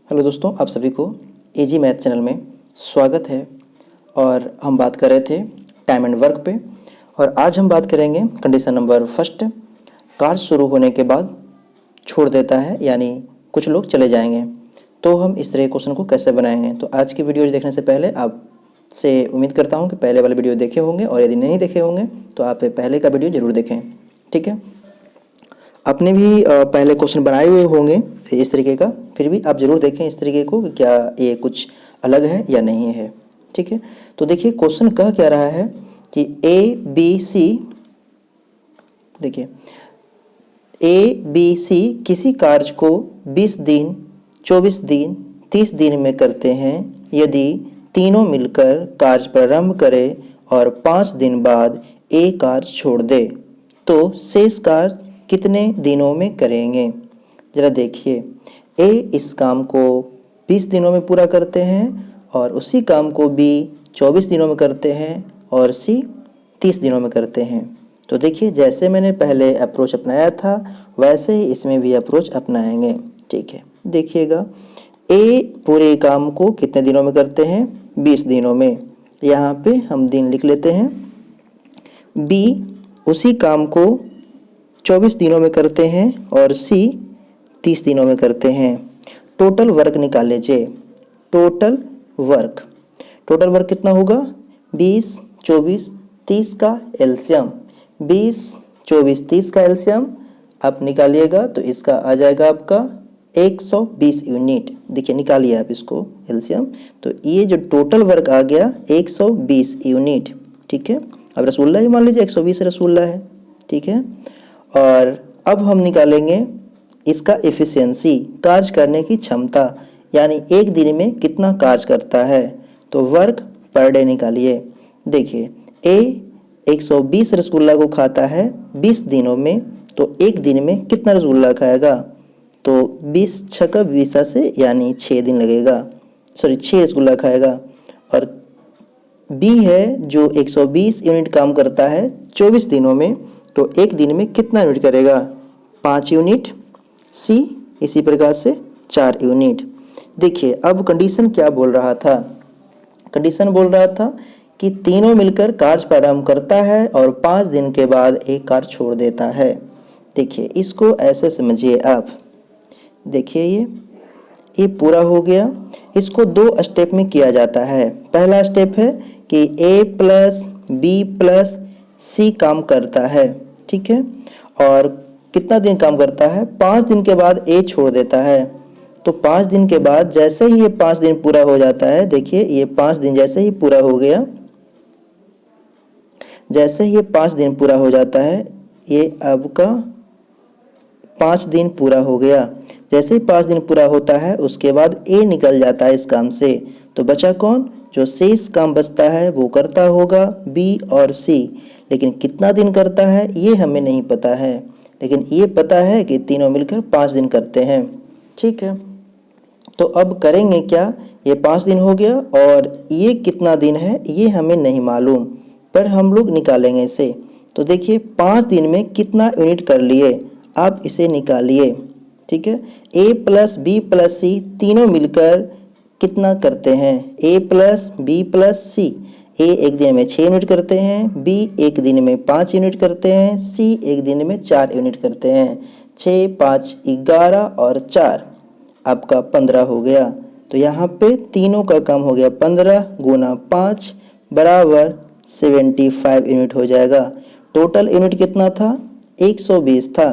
Hello दोस्तों, आप सभी को एजी मैथ चैनल में स्वागत है। और हम बात कर रहे थे टाइम एंड वर्क पे। और आज हम बात करेंगे कंडीशन नंबर फर्स्ट। कार्य शुरू होने के बाद छोड़ देता है, यानी कुछ लोग चले जाएंगे, तो हम इस तरह क्वेश्चन को कैसे बनाएंगे। तो आज की वीडियो देखने से पहले आपसे उम्मीद करता हूँ कि पहले वाले वीडियो देखे होंगे, और यदि नहीं देखे होंगे तो आप पहले का वीडियो ज़रूर देखें। ठीक है, आपने भी पहले क्वेश्चन बनाए हुए होंगे इस तरीके का, फिर भी आप ज़रूर देखें इस तरीके को कि क्या ये कुछ अलग है या नहीं है। ठीक है, तो देखिए क्वेश्चन कह क्या रहा है कि ए बी सी, देखिए ए बी सी किसी कार्य को 20 दिन, 24 दिन, 30 दिन में करते हैं। यदि तीनों मिलकर कार्य प्रारंभ करें और 5 दिन बाद ए कार्य छोड़ दे, तो शेष कार्य कितने दिनों में करेंगे। ज़रा देखिए, ए इस काम को 20 दिनों में पूरा करते हैं और उसी काम को बी 24 दिनों में करते हैं और सी 30 दिनों में करते हैं। तो देखिए, जैसे मैंने पहले अप्रोच अपनाया था वैसे ही इसमें भी अप्रोच अपनाएंगे। ठीक है, देखिएगा, ए पूरे काम को कितने दिनों में करते हैं, 20 दिनों में। यहाँ पे हम दिन लिख लेते हैं। बी उसी काम को 24 दिनों में करते हैं और सी 30 दिनों में करते हैं। टोटल वर्क निकाल लीजिए। टोटल वर्क कितना होगा, 20, 24, 30 का एलसीएम। 20, 24, 30 का एलसीएम आप निकालिएगा तो इसका आ जाएगा आपका 120 यूनिट। देखिए, निकालिए आप इसको एलसीएम, तो ये जो टोटल वर्क आ गया 120 यूनिट। ठीक है, अब रसगुल्ला ही मान लीजिए 120 रसगुल्ला है। ठीक है, और अब हम निकालेंगे इसका एफिशिएंसी, कार्य करने की क्षमता, यानी एक दिन में कितना कार्य करता है। तो वर्क पर डे निकालिए। देखिए, ए 120 रसगुल्ला को खाता है 20 दिनों में, तो एक दिन में कितना रसगुल्ला खाएगा। तो 20 छक्का 20 से, यानी 6 दिन लगेगा, 6 रसगुल्ला खाएगा। और बी है जो 120 यूनिट काम करता है 24 दिनों में, तो एक दिन में कितना यूनिट करेगा, 5 यूनिट। सी इसी प्रकार से 4 यूनिट। देखिए, अब कंडीशन क्या बोल रहा था, कंडीशन बोल रहा था कि तीनों मिलकर कार्य प्रारंभ करता है और 5 दिन के बाद एक कार्य छोड़ देता है। देखिए, इसको ऐसे समझिए आप। देखिए, ये पूरा हो गया। इसको 2 स्टेप में किया जाता है। पहला स्टेप है कि ए प्लस बी प्लस सी काम करता है। ठीक है, और कितना दिन काम करता है, 5 दिन के बाद ए छोड़ देता है। तो 5 दिन के बाद जैसे ही ये 5 दिन पूरा हो जाता है, देखिए ये 5 दिन जैसे ही पूरा हो गया, जैसे ही ये 5 दिन पूरा हो जाता है, ये आपका 5 दिन पूरा हो गया। जैसे ही 5 दिन पूरा होता है उसके बाद ए निकल जाता है इस काम से। तो बचा कौन, जो शेष काम बचता है वो करता होगा बी और सी। लेकिन कितना दिन करता है ये हमें नहीं पता है, लेकिन ये पता है कि तीनों मिलकर 5 दिन करते हैं। ठीक है, तो अब करेंगे क्या, ये 5 दिन हो गया और ये कितना दिन है ये हमें नहीं मालूम, पर हम लोग निकालेंगे इसे। तो देखिए, 5 दिन में कितना यूनिट कर लिए, आप इसे निकालिए। ठीक है, ए प्लस बी प्लस सी तीनों मिलकर कितना करते हैं, ए प्लस बी प्लस सी। ए एक दिन में 6 यूनिट करते हैं, बी एक दिन में 5 यूनिट करते हैं, सी एक दिन में 4 यूनिट करते हैं। 6, 5, 11 और 4 आपका 15 हो गया। तो यहाँ पे तीनों का काम हो गया, 15 गुना 5 बराबर 75 यूनिट हो जाएगा। टोटल यूनिट कितना था, 120 था।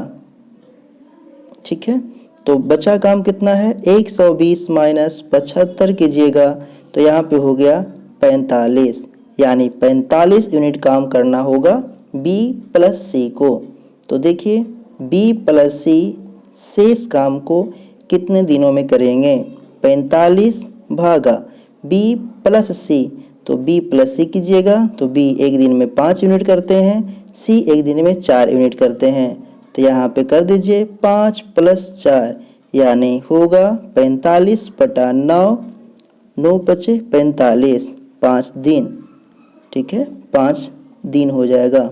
ठीक है, तो बचा काम कितना है, 120 माइनस 75 कीजिएगा तो यहाँ पे हो गया 45, यानी 45 यूनिट काम करना होगा बी प्लस सी को। तो देखिए, बी प्लस सी शेष काम को कितने दिनों में करेंगे, 45 भागा बी प्लस सी। तो बी प्लस सी कीजिएगा तो बी एक दिन में 5 यूनिट करते हैं, सी एक दिन में 4 यूनिट करते हैं। तो यहाँ पे कर दीजिए 5 + 4, यानी होगा 45 बटा 9, 9 पचे 45, 5 दिन। ठीक है, 5 दिन हो जाएगा।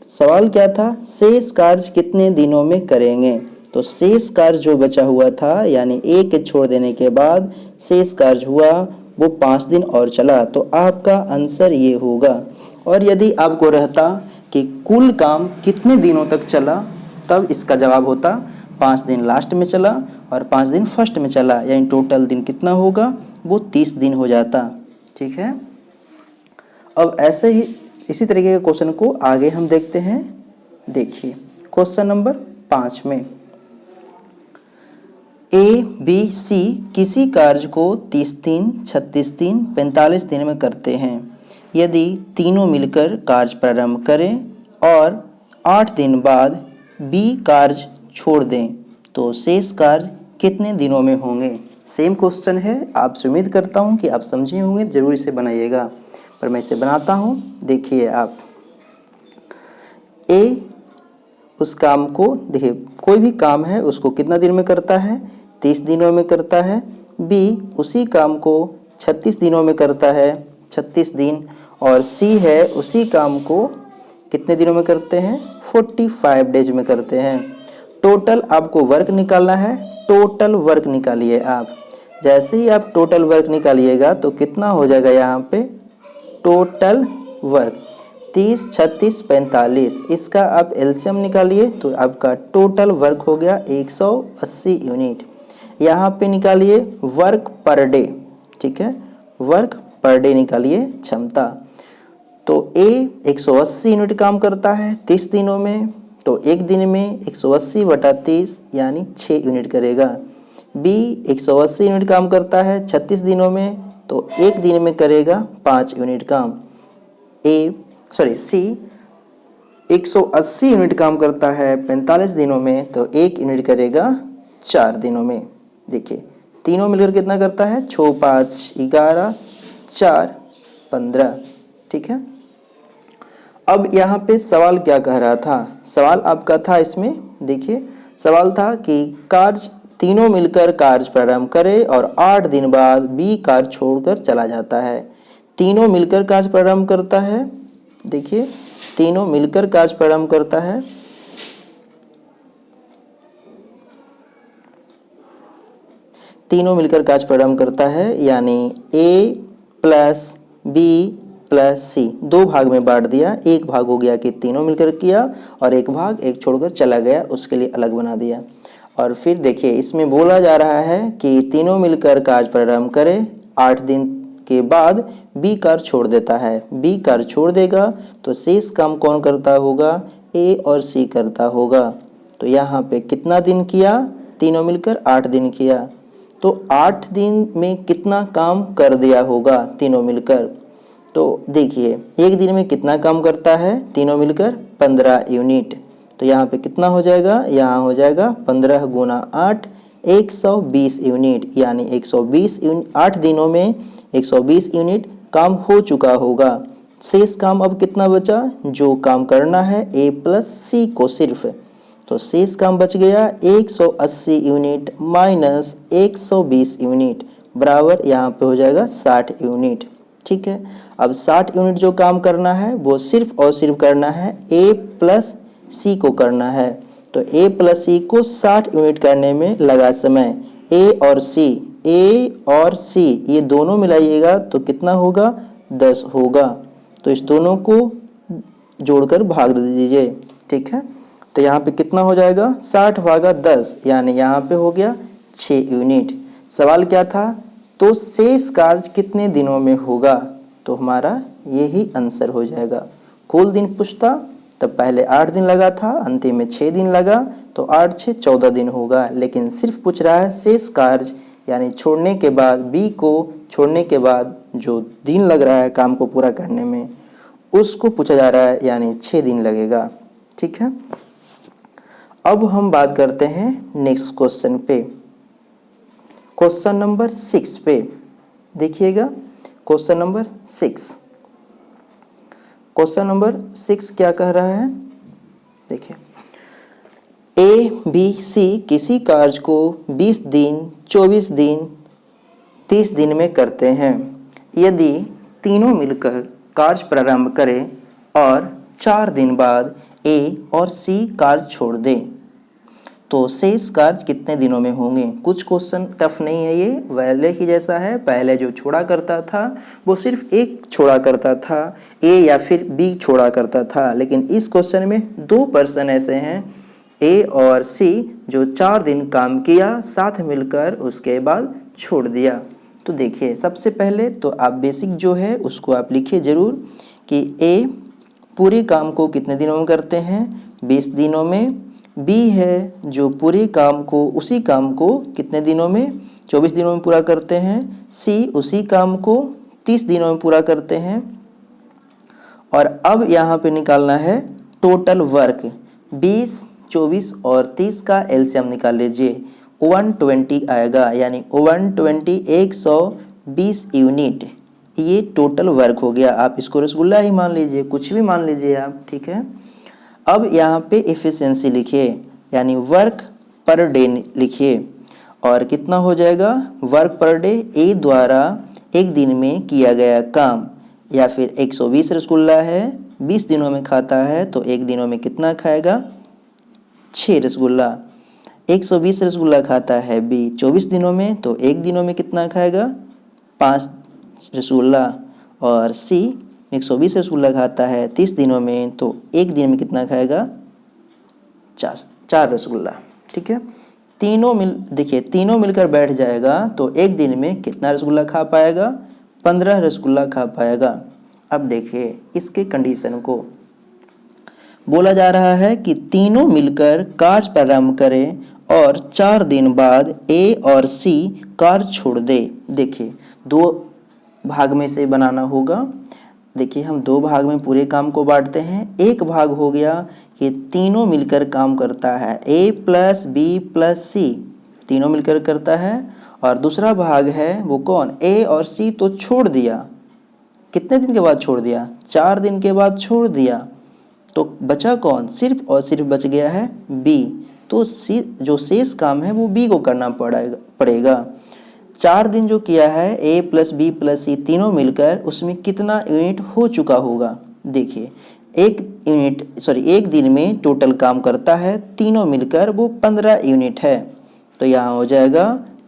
सवाल क्या था, शेष कार्य कितने दिनों में करेंगे। तो शेष कार्य जो बचा हुआ था, यानी ए के छोड़ देने के बाद शेष कार्य हुआ वो 5 दिन और चला, तो आपका आंसर ये होगा। और यदि आपको रहता कि कुल काम कितने दिनों तक चला, तब इसका जवाब होता 5 दिन लास्ट में चला और 5 दिन फर्स्ट में चला, यानी टोटल दिन कितना होगा, वो 30 दिन हो जाता। ठीक है, अब ऐसे ही इसी तरीके के क्वेश्चन को आगे हम देखते हैं। देखिए क्वेश्चन नंबर 5 में ए बी सी किसी कार्य को 30 दिन, 36 दिन, 45 दिन में करते हैं। यदि तीनों मिलकर कार्य प्रारंभ करें और 8 दिन बाद बी कार्य छोड़ दें, तो शेष कार्य कितने दिनों में होंगे। सेम क्वेश्चन है, आपसे उम्मीद करता हूँ कि आप समझे होंगे, जरूर इसे बनाइएगा, पर मैं इसे बनाता हूँ। देखिए आप, ए उस काम को, देखिए कोई भी काम है उसको कितना दिन में करता है, 30 दिनों में करता है। बी उसी काम को 36 दिनों में करता है, 36 दिन। और सी है उसी काम को कितने दिनों में करते हैं, 45 डेज में करते हैं। टोटल आपको वर्क निकालना है, टोटल वर्क निकालिए आप। जैसे ही आप टोटल वर्क निकालिएगा तो कितना हो जाएगा, यहाँ पे टोटल वर्क 30, 36, 45, इसका आप एलसीएम निकालिए तो आपका टोटल वर्क हो गया 180 यूनिट। यहाँ पे निकालिए वर्क पर डे, ठीक है, वर्क पर डे निकालिए क्षमता। तो ए 180 यूनिट काम करता है 30 दिनों में, तो एक दिन में 180 बटा 30 यानी 6 यूनिट करेगा। बी 180 यूनिट काम करता है 36 दिनों में, तो एक दिन में करेगा 5 यूनिट काम। सी 180 यूनिट काम करता है 45 दिनों में, तो एक यूनिट करेगा 4 दिनों में। देखिए तीनों मिलकर कितना करता है, 6, 5, 11, 4, 15। ठीक है, अब यहाँ पे सवाल क्या कह रहा था, सवाल आपका था इसमें, देखिए सवाल था कि कार्य तीनों मिलकर कार्य प्रारंभ करे और 8 दिन बाद बी कार्य छोड़कर चला जाता है। तीनों मिलकर कार्य प्रारंभ करता है, देखिए तीनों मिलकर कार्य प्रारंभ करता है। तीनों मिलकर कार्य प्रारंभ करता है, यानी ए प्लस बी प्लस सी, 2 भाग में बांट दिया। एक भाग हो गया कि तीनों मिलकर किया और एक भाग एक छोड़कर चला गया, उसके लिए अलग बना दिया। और फिर देखिए इसमें बोला जा रहा है कि तीनों मिलकर कार्य प्रारंभ करें, 8 दिन के बाद बी कार्य छोड़ देता है। बी कार्य छोड़ देगा तो शेष काम कौन करता होगा, ए और सी करता होगा। तो यहाँ पे कितना दिन किया, तीनों मिलकर 8 दिन किया, तो 8 दिन में कितना काम कर दिया होगा तीनों मिलकर। तो देखिए एक दिन में कितना काम करता है तीनों मिलकर, 15 यूनिट। तो यहाँ पे कितना हो जाएगा, यहाँ हो जाएगा 15 गुना 8, 120 यूनिट, यानी 120 यूनिट 8 दिनों में 120 यूनिट काम हो चुका होगा। शेष काम अब कितना बचा, जो काम करना है ए प्लस सी को सिर्फ, तो शेष काम बच गया 180 यूनिट माइनस 120 यूनिट बराबर यहाँ पे हो जाएगा 60 यूनिट। ठीक है, अब 60 यूनिट जो काम करना है वो सिर्फ और सिर्फ करना है ए प्लस सी को करना है। तो ए प्लस सी को 60 यूनिट करने में लगा समय। ए और सी ये दोनों मिलाइएगा तो कितना होगा, 10 होगा। तो इस दोनों को जोड़कर भाग दे दीजिए। ठीक है, तो यहाँ पे कितना हो जाएगा, 60 भागा 10, यानी यहाँ पे हो गया 6 यूनिट। सवाल क्या था, तो शेष कार्य कितने दिनों में होगा, तो हमारा यही आंसर हो जाएगा। कुल दिन पूछता तब पहले 8 दिन लगा था, अंतिम में 6 दिन लगा, तो 8, 6, 14 दिन होगा। लेकिन सिर्फ पूछ रहा है शेष कार्य, यानी छोड़ने के बाद, बी को छोड़ने के बाद जो दिन लग रहा है काम को पूरा करने में, उसको पूछा जा रहा है, यानी 6 दिन लगेगा। ठीक है, अब हम बात करते हैं नेक्स्ट क्वेश्चन पे, क्वेश्चन नंबर 6 पे। देखिएगा क्वेश्चन नंबर 6, क्वेश्चन नंबर 6 क्या कह रहा है, देखिए ए बी सी किसी कार्य को 20 दिन, 24 दिन, 30 दिन में करते हैं। यदि तीनों मिलकर कार्य प्रारंभ करें और 4 दिन बाद ए और सी कार्य छोड़ दें, तो शेष कार्य कितने दिनों में होंगे। कुछ क्वेश्चन टफ नहीं है, ये पहले ही जैसा है। पहले जो छोड़ा करता था वो सिर्फ एक छोड़ा करता था, ए या फिर बी छोड़ा करता था, लेकिन इस क्वेश्चन में 2 पर्सन ऐसे हैं ए और सी जो 4 दिन काम किया साथ मिलकर, उसके बाद छोड़ दिया। तो देखिए सबसे पहले तो आप बेसिक जो है उसको आप लिखिए ज़रूर कि ए पूरे काम को कितने दिनों में करते हैं, 20 दिनों में। बी है जो पूरे काम को, उसी काम को कितने दिनों में, 24 दिनों में पूरा करते हैं। सी उसी काम को 30 दिनों में पूरा करते हैं। और अब यहाँ पे निकालना है टोटल वर्क। 20, 24 और 30 का एलसीएम निकाल लीजिए, 120 आएगा, यानी 120 120 यूनिट। ये टोटल वर्क हो गया। आप इसको रसगुल्ला ही मान लीजिए, कुछ भी मान लीजिए आप, ठीक है। अब यहाँ पे एफिशिएंसी लिखिए, यानी वर्क पर डे लिखिए, और कितना हो जाएगा वर्क पर डे। ए द्वारा एक दिन में किया गया काम, या फिर 120 रसगुल्ला है, 20 दिनों में खाता है तो एक दिनों में कितना खाएगा, 6 रसगुल्ला। 120 रसगुल्ला खाता है बी 24 दिनों में, तो एक दिनों में कितना खाएगा, 5 रसगुल्ला। और सी 120 रसगुल्ला खाता है 30 दिनों में, तो एक दिन में कितना खाएगा, 4 रसगुल्ला, ठीक है। देखिए तीनों मिलकर बैठ जाएगा तो एक दिन में कितना रसगुल्ला खा पाएगा, 15 रसगुल्ला खा पाएगा। अब देखिए इसके कंडीशन को बोला जा रहा है कि तीनों मिलकर कार्य प्रारंभ करें और 4 दिन बाद ए और सी कार्य छोड़ दे। देखिए 2 भाग में से बनाना होगा। देखिए हम 2 भाग में पूरे काम को बांटते हैं। एक भाग हो गया कि तीनों मिलकर काम करता है, ए प्लस बी प्लस सी तीनों मिलकर करता है। और दूसरा भाग है वो कौन, ए और सी तो छोड़ दिया। कितने दिन के बाद छोड़ दिया, 4 दिन के बाद छोड़ दिया। तो बचा कौन, सिर्फ और सिर्फ बच गया है बी। तो सी जो शेष काम है वो बी को करना पड़ेगा। 4 दिन जो किया है ए प्लस बी प्लस सी तीनों मिलकर, उसमें कितना यूनिट हो चुका होगा। देखिए एक दिन में टोटल काम करता है तीनों मिलकर वो 15 यूनिट है। तो यहाँ हो जाएगा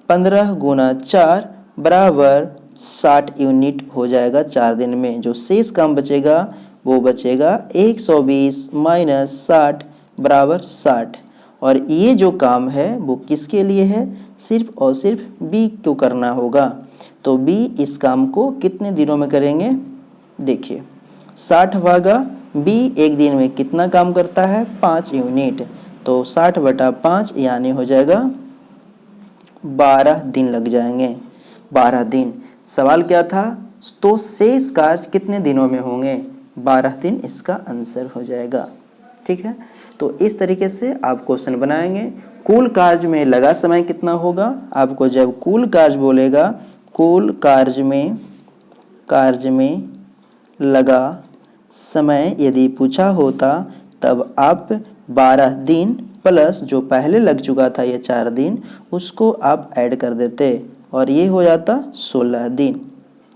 15 गुना 4 बराबर 60 यूनिट हो जाएगा 4 दिन में। जो शेष काम बचेगा वो बचेगा 120 माइनस 60 बराबर 60। और ये जो काम है वो किसके लिए है, सिर्फ और सिर्फ बी को करना होगा। तो बी इस काम को कितने दिनों में करेंगे, देखिए 60 भागा बी एक दिन में कितना काम करता है, 5 यूनिट। तो 60 बटा 5 यानी हो जाएगा 12 दिन लग जाएंगे। 12 दिन। सवाल क्या था, तो शेष कार्य कितने दिनों में होंगे, 12 दिन इसका आंसर हो जाएगा। ठीक है, तो इस तरीके से आप क्वेश्चन बनाएंगे। कुल कार्य में लगा समय कितना होगा, आपको जब कुल कार्य बोलेगा, कुल कार्य में लगा समय यदि पूछा होता तब आप 12 दिन प्लस जो पहले लग चुका था ये 4 दिन, उसको आप ऐड कर देते और ये हो जाता 16 दिन।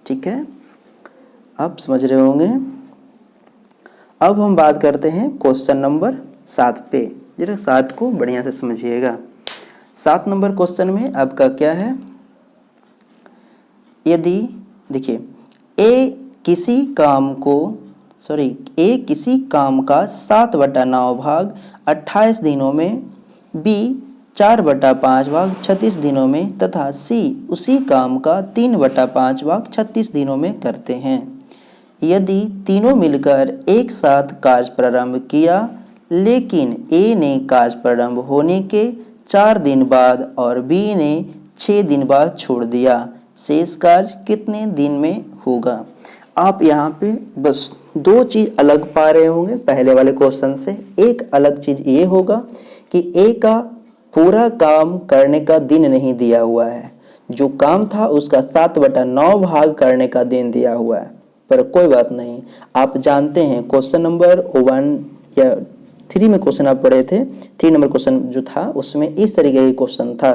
ठीक है, आप समझ रहे होंगे। अब हम बात करते हैं क्वेश्चन नंबर 7 पे। जरा 7 को बढ़िया से समझिएगा। 7 नंबर क्वेश्चन में आपका क्या है, यदि देखिए ए किसी काम का 7/9 भाग 28 दिनों में, बी 4/5 भाग 36 दिनों में तथा सी उसी काम का 3/5 भाग 36 दिनों में करते हैं। यदि तीनों मिलकर एक साथ कार्य प्रारंभ किया, लेकिन ए ने कार्य प्रारंभ होने के 4 दिन बाद और बी ने 6 दिन बाद छोड़ दिया, शेष कार्य कितने दिन में होगा। आप यहाँ पे बस 2 चीज़ अलग पा रहे होंगे पहले वाले क्वेश्चन से। एक अलग चीज़ ये होगा कि ए का पूरा काम करने का दिन नहीं दिया हुआ है, जो काम था उसका 7/9 भाग करने का दिन दिया हुआ है। पर कोई बात नहीं, आप जानते हैं क्वेश्चन नंबर 1 या 3 में क्वेश्चन आप पढ़े थे, 3 नंबर क्वेश्चन जो था उसमें इस तरीके का क्वेश्चन था,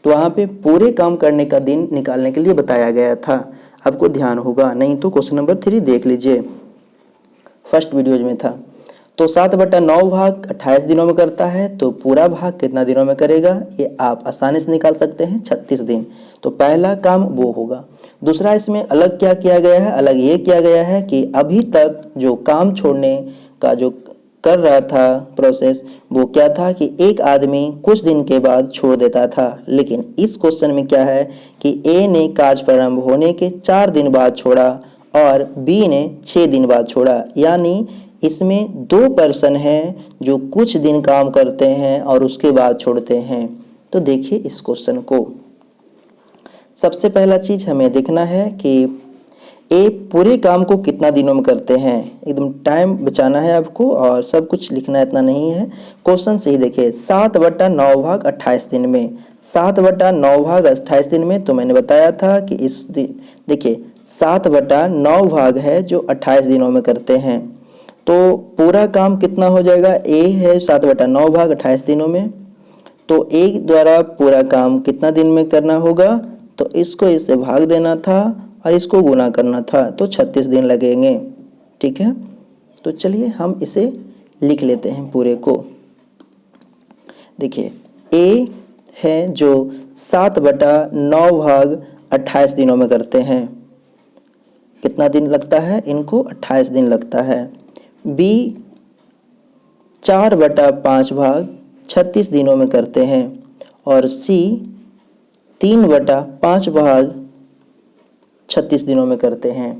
तो वहाँ पे पूरे काम करने का दिन निकालने के लिए बताया गया था। आपको ध्यान होगा, नहीं तो क्वेश्चन नंबर 3 देख लीजिए, फर्स्ट वीडियोज में था। तो 7/9 भाग 28 दिनों में करता है, तो पूरा भाग कितना दिनों में करेगा ये आप आसानी से निकाल सकते हैं, 36 दिन। तो पहला काम वो होगा। दूसरा इसमें अलग क्या किया गया है, अलग ये किया गया है कि अभी तक जो काम छोड़ने का जो कर रहा था प्रोसेस, वो क्या था कि एक आदमी कुछ दिन के बाद छोड़ देता था। लेकिन इस क्वेश्चन में क्या है कि ए ने कार्य प्रारंभ होने के 4 दिन बाद छोड़ा और बी ने 6 दिन बाद छोड़ा। यानी इसमें 2 पर्सन हैं जो कुछ दिन काम करते हैं और उसके बाद छोड़ते हैं। तो देखिए इस क्वेश्चन को, सबसे पहला चीज हमें देखना है कि ए पूरे काम को कितना दिनों में करते हैं। एकदम टाइम बचाना है आपको और सब कुछ लिखना इतना नहीं है। क्वेश्चन से ही देखिए, 7/9 भाग 28 दिन में, 7/9 भाग 28 दिन में, तो मैंने बताया था कि इस देखिए 7/9 भाग है जो 28 दिनों में करते हैं। तो पूरा काम कितना हो जाएगा, ए है 7/9 भाग 28 दिनों में, तो ए द्वारा पूरा काम कितना दिन में करना होगा, तो इसको इससे भाग देना था और इसको गुना करना था, तो 36 दिन लगेंगे। ठीक है, तो चलिए हम इसे लिख लेते हैं पूरे को। देखिए ए है जो 7/9 भाग 28 दिनों में करते हैं, कितना दिन लगता है इनको, 28 दिन लगता है। बी 4/5 भाग 36 दिनों में करते हैं और सी 3/5 भाग 36 दिनों में करते हैं।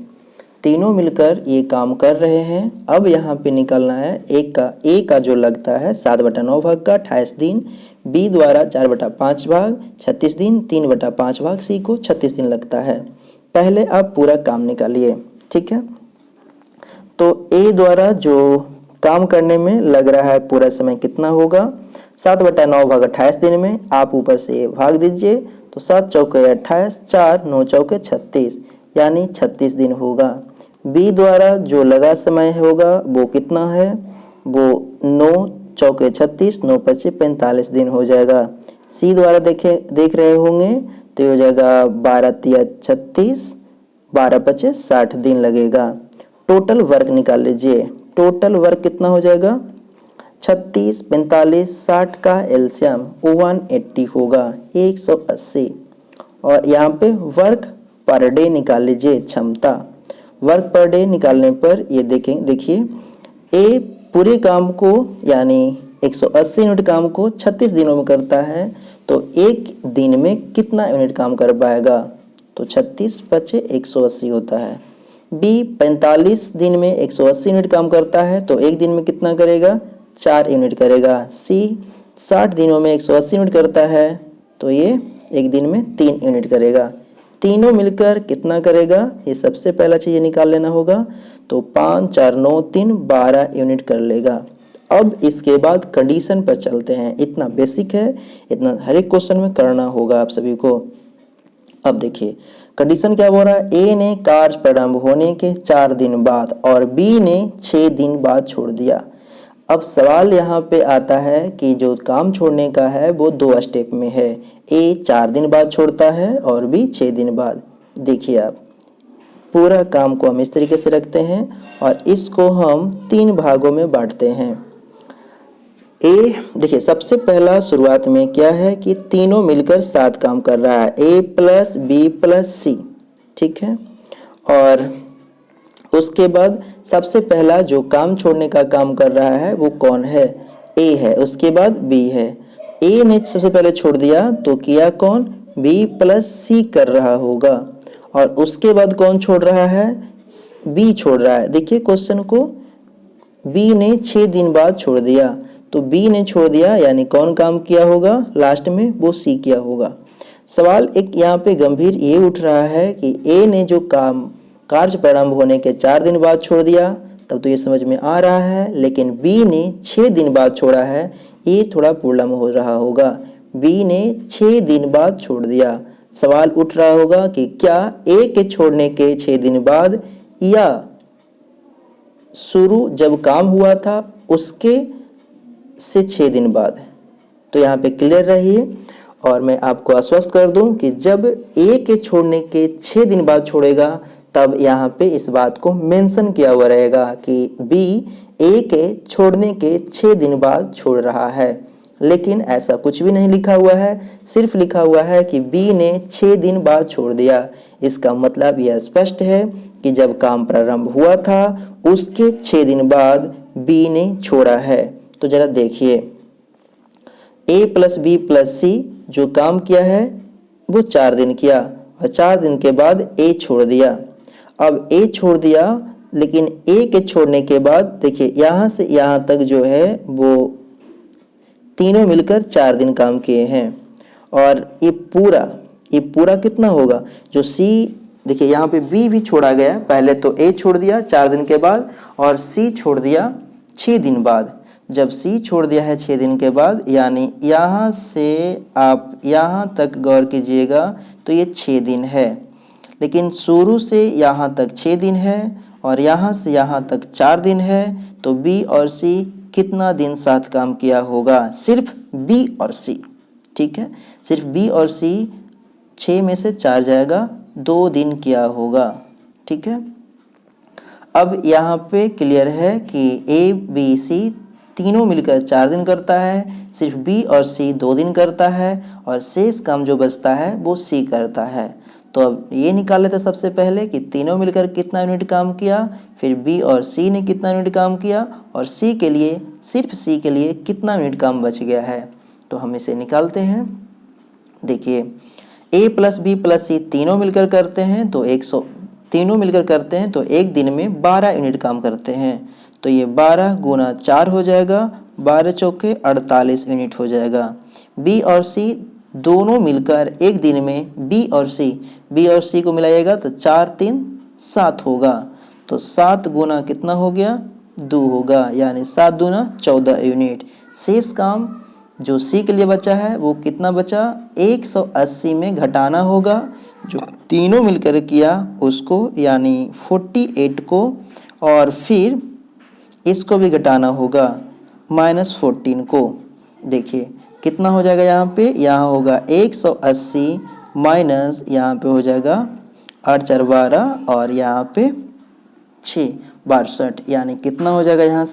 तीनों मिलकर ये काम कर रहे हैं। अब यहाँ पे निकालना है ए का जो लगता है 7/9 भाग का 28 दिन, बी द्वारा 4/5 भाग 36 दिन, 3/5 भाग सी को 36 दिन लगता है। पहले आप पूरा काम निकालिए। ठीक है, तो ए द्वारा जो काम करने में लग रहा है पूरा समय कितना होगा, 7/9 भाग 28 दिन में आप ऊपर से भाग दीजिए, तो 7 चौके 28, 4 9 चौके 36, यानी 36 दिन होगा। बी द्वारा जो लगा समय होगा वो कितना है, वो 9 चौके 36, 9 पचे 45 दिन हो जाएगा। सी द्वारा देख रहे होंगे तो ये हो जाएगा 12 तिया 36, 12 पचे 60 दिन लगेगा। टोटल वर्क निकाल लीजिए, टोटल वर्क कितना हो जाएगा, 36, 45, 60 का एलसीएम 180 होगा, 180। और यहाँ पे वर्क पर डे निकाल लीजिए, क्षमता। वर्क पर डे निकालने पर ये देखिए ए पूरे काम को यानी 180 यूनिट काम को 36 दिनों में करता है, तो एक दिन में कितना यूनिट काम कर पाएगा, तो 36 पचे 180 होता है। बी 45 दिन में 180 यूनिट काम करता है, तो एक दिन में कितना करेगा, 4 यूनिट करेगा। सी 60 दिनों में 180 यूनिट करता है, तो ये एक दिन में 3 यूनिट करेगा। तीनों मिलकर कितना करेगा, ये सबसे पहला चीज़ निकाल लेना होगा, तो 5 4 9 3 12 यूनिट कर लेगा। अब इसके बाद कंडीशन पर चलते हैं। इतना बेसिक है, इतना हर एक क्वेश्चन में करना होगा आप सभी को। अब देखिए कंडीशन क्या बोल रहा है, ए ने कार्य प्रारंभ होने के 4 दिन बाद और बी ने 6 दिन बाद छोड़ दिया। अब सवाल यहाँ पे आता है कि जो काम छोड़ने का है वो 2 स्टेप में है। ए 4 दिन बाद छोड़ता है और बी 6 दिन बाद। देखिए आप पूरा काम को हम इस तरीके से रखते हैं और इसको हम 3 भागों में बांटते हैं। ए देखिए सबसे पहला शुरुआत में क्या है कि तीनों मिलकर 7 काम कर रहा है, ए प्लस बी प्लस सी। ठीक है, और उसके बाद सबसे पहला जो काम छोड़ने का काम कर रहा है वो कौन है, ए है, उसके बाद बी है। ए ने सबसे पहले छोड़ दिया तो किया कौन, बी प्लस सी कर रहा होगा, और उसके बाद कौन छोड़ रहा है, बी छोड़ रहा है। देखिए क्वेश्चन को, बी ने 6 दिन बाद छोड़ दिया, तो बी ने छोड़ दिया यानी कौन काम किया होगा लास्ट में, वो सी किया होगा। सवाल एक यहाँ पे गंभीर ये उठ रहा है कि ए ने जो कार्य प्रारंभ होने के 4 दिन बाद छोड़ दिया, तब तो ये समझ में आ रहा है, लेकिन बी ने 6 दिन बाद छोड़ा है, ये थोड़ा प्रॉब्लम हो रहा होगा। बी ने 6 दिन बाद छोड़ दिया, सवाल उठ रहा होगा कि क्या ए के छोड़ने के 6 दिन बाद या शुरू जब काम हुआ था उसके से 6 दिन बाद। तो यहाँ पे क्लियर रहिए और मैं आपको आश्वस्त कर दूं कि जब ए के छोड़ने के 6 दिन बाद छोड़ेगा तब यहाँ पे इस बात को मेंशन किया हुआ रहेगा कि बी ए के छोड़ने के 6 दिन बाद छोड़ रहा है, लेकिन ऐसा कुछ भी नहीं लिखा हुआ है, सिर्फ लिखा हुआ है कि बी ने 6 दिन बाद छोड़ दिया। इसका मतलब यह स्पष्ट है कि जब काम प्रारंभ हुआ था उसके 6 दिन बाद बी ने छोड़ा है। तो जरा देखिए, ए प्लस बी प्लस सी जो काम किया है वो 4 दिन किया और 4 दिन के बाद ए छोड़ दिया। अब ए छोड़ दिया, लेकिन ए के छोड़ने के बाद देखिए यहाँ से यहाँ तक जो है वो तीनों मिलकर 4 दिन काम किए हैं। और ये पूरा कितना होगा, जो सी देखिए यहाँ पे बी भी छोड़ा गया, पहले तो ए छोड़ दिया 4 दिन के बाद और सी छोड़ दिया 6 दिन बाद। जब सी छोड़ दिया है 6 दिन के बाद, यानी यहाँ से आप यहाँ तक गौर कीजिएगा तो ये 6 दिन है, लेकिन शुरू से यहाँ तक 6 दिन है और यहाँ से यहाँ तक 4 दिन है। तो बी और सी कितना दिन साथ काम किया होगा, सिर्फ बी और सी, ठीक है, सिर्फ बी और सी 6 में से 4 जाएगा, 2 दिन किया होगा, ठीक है। अब यहाँ पे क्लियर है कि ए बी सी तीनों मिलकर 4 दिन करता है, सिर्फ बी और सी 2 दिन करता है और शेष काम जो बचता है वो सी करता है। तो अब ये निकाल लेते सबसे पहले कि तीनों मिलकर कितना यूनिट काम किया, फिर बी और सी ने कितना यूनिट काम किया और सी के लिए, सिर्फ सी के लिए कितना यूनिट काम बच गया है। तो हम इसे निकालते हैं। देखिए, ए प्लस बी प्लस सी तीनों मिलकर करते हैं तो 100, तीनों मिलकर करते हैं तो एक दिन में 12 यूनिट काम करते हैं। तो ये 12 गुना 4 हो जाएगा, 12 चौके 48 यूनिट हो जाएगा। बी और सी दोनों मिलकर एक दिन में बी और सी को मिलाइएगा तो 4 3 7 होगा। तो 7 गुना कितना हो गया, 2 होगा, यानी 7 दूना 14 यूनिट। शेष काम जो सी के लिए बचा है वो कितना बचा, 180 में घटाना होगा जो तीनों मिलकर किया उसको, यानी 48 को, और फिर इसको भी घटाना होगा -14 को। देखिए कितना हो जाएगा, यहाँ होगा 180 माइनस यहाँ पे हो जाएगा 8 4 12 और यहाँ पे 6 62, यानी कितना हो जाएगा, यहाँ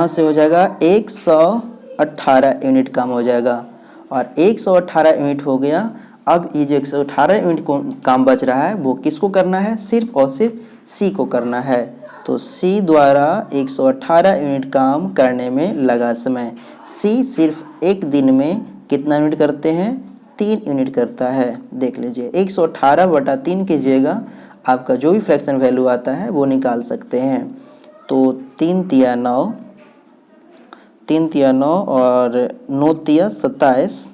से हो जाएगा 118 यूनिट काम हो जाएगा। और 118 यूनिट हो गया। अब ये जो 118 यूनिट को काम बच रहा है वो किसको करना है, सिर्फ और सिर्फ सी को करना है। तो सी द्वारा 118 यूनिट काम करने में लगा समय। सी सिर्फ एक दिन में कितना यूनिट करते हैं, 3 यूनिट करता है। देख लीजिए 118/3 कीजिएगा, आपका जो भी फ्रैक्शन वैल्यू आता है वो निकाल सकते हैं। तो 3 तिया 9 और 9 तिया 27,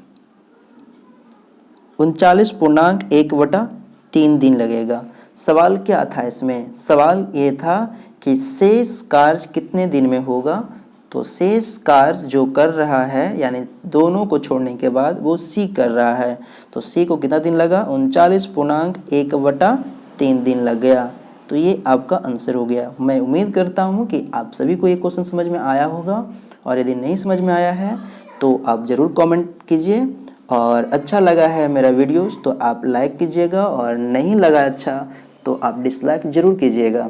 39.1/3 दिन लगेगा। सवाल क्या था इसमें, सवाल ये था कि शेष कार्य कितने दिन में होगा। तो शेष कार्य जो कर रहा है, यानी दोनों को छोड़ने के बाद वो सी कर रहा है, तो सी को कितना दिन लगा, 39.1/3 दिन लग गया। तो ये आपका आंसर हो गया। मैं उम्मीद करता हूँ कि आप सभी को ये क्वेश्चन समझ में आया होगा, और यदि नहीं समझ में आया है तो आप ज़रूर कमेंट कीजिए, और अच्छा लगा है मेरा वीडियोस तो आप लाइक कीजिएगा, और नहीं लगा अच्छा तो आप डिसलाइक ज़रूर कीजिएगा,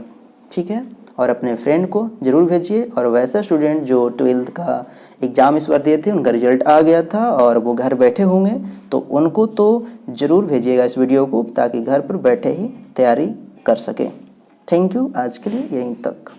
ठीक है। और अपने फ्रेंड को ज़रूर भेजिए। और वैसा स्टूडेंट जो 12th का एग्ज़ाम इस बार दिए थे, उनका रिजल्ट आ गया था और वो घर बैठे होंगे, तो उनको तो ज़रूर भेजिएगा इस वीडियो को, ताकि घर पर बैठे ही तैयारी कर सकें। थैंक यू, आज के लिए यहीं तक।